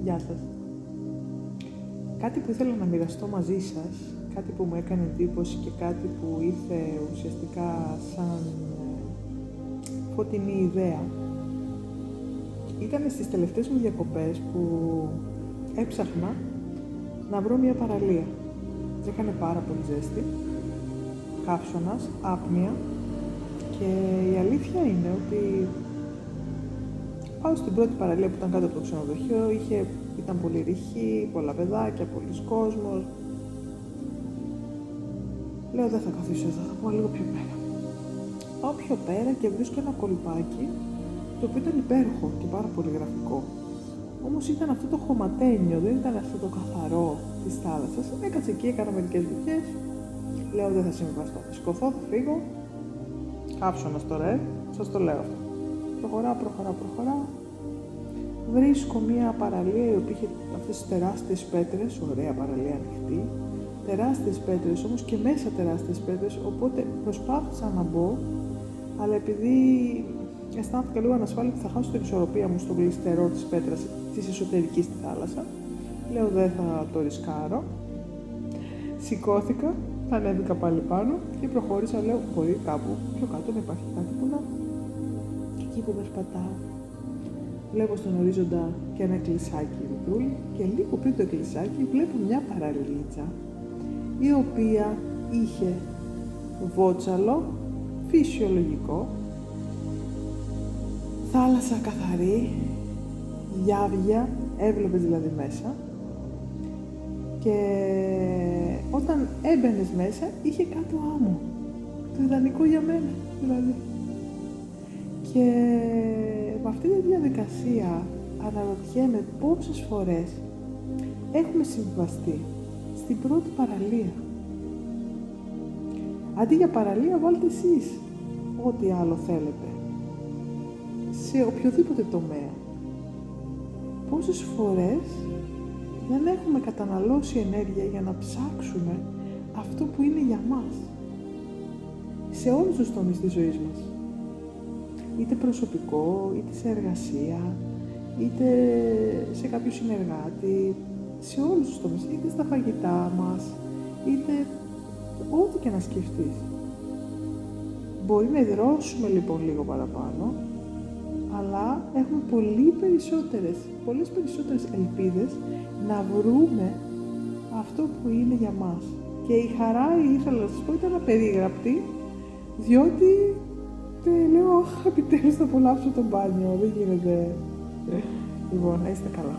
Γεια σας. Κάτι που ήθελα να μοιραστώ μαζί σας, κάτι που μου έκανε εντύπωση και κάτι που ήρθε ουσιαστικά σαν φωτεινή ιδέα, ήταν στις τελευταίες μου διακοπές που έψαχνα να βρω μια παραλία. Έκανε πάρα πολύ ζέστη, καύσωνας, άπνοια και η αλήθεια είναι ότι πάω στην πρώτη παραλία που ήταν κάτω από το ξενοδοχείο, ήταν πολύ ρηχή, πολλά παιδάκια, πολλοί κόσμος. Λέω δεν θα καθίσω εδώ, θα πάω λίγο πιο πέρα. Πάω πιο πέρα και βρίσκω ένα κολπάκι, το οποίο ήταν υπέροχο και πάρα πολύ γραφικό. Όμως ήταν αυτό το χωματένιο, δεν ήταν αυτό το καθαρό της θάλασσας. Έκατσα εκεί, έκανα μερικές βουτιές. Λέω δεν θα συμβαστώ, θα σηκωθώ, θα φύγω. Καύσωνας τώρα, σας το λέω αυτό. Προχωρά. Βρίσκω μια παραλία η οποία είχε αυτές τις τεράστιες πέτρες, ωραία παραλία ανοιχτή, τεράστιες πέτρες όμως και μέσα τεράστιες πέτρες, οπότε προσπάθησα να μπω, αλλά επειδή αισθάνθηκα λίγο ανασφάλεια ότι θα χάσω την ισορροπία μου στο γλιστερό της πέτρας της εσωτερικής στη θάλασσα, λέω δεν θα το ρισκάρω. Σηκώθηκα, ανέβηκα πάλι πάνω και προχώρησα, λέω μπορεί κάπου πιο κάτω να υπάρχει κάτι που να... Και εκεί που περπατάω, βλέπω στον ορίζοντα και ένα εκκλησάκι μικρούλι και λίγο πριν το εκκλησάκι βλέπω μια παραλίτσα η οποία είχε βότσαλο, φυσιολογικό, θάλασσα καθαρή, διάβγεια, έβλεπες δηλαδή μέσα και όταν έμπαινες μέσα είχε κάτω άμμο, το ιδανικό για μένα δηλαδή. Και με αυτή τη διαδικασία αναρωτιέμαι πόσες φορές έχουμε συμβιβαστεί στην πρώτη παραλία. Αντί για παραλία βάλτε εσείς ό,τι άλλο θέλετε, σε οποιοδήποτε τομέα. Πόσες φορές δεν έχουμε καταναλώσει ενέργεια για να ψάξουμε αυτό που είναι για μας, σε όλους τους τομείς της ζωής μας. Είτε προσωπικό, είτε σε εργασία, είτε σε κάποιο συνεργάτη, σε όλους τους τομείς, είτε στα φαγητά μας, είτε ό,τι και να σκεφτείς. Μπορεί να υδρώσουμε λοιπόν λίγο παραπάνω, αλλά έχουμε πολλές περισσότερες ελπίδες να βρούμε αυτό που είναι για μας. Και η χαρά, ήθελα να σας πω, ήταν απερίγραπτη, διότι λέω, επιτέλους θα απολαύσω το μπάνιο, δεν γίνεται. Λοιπόν, να είστε καλά.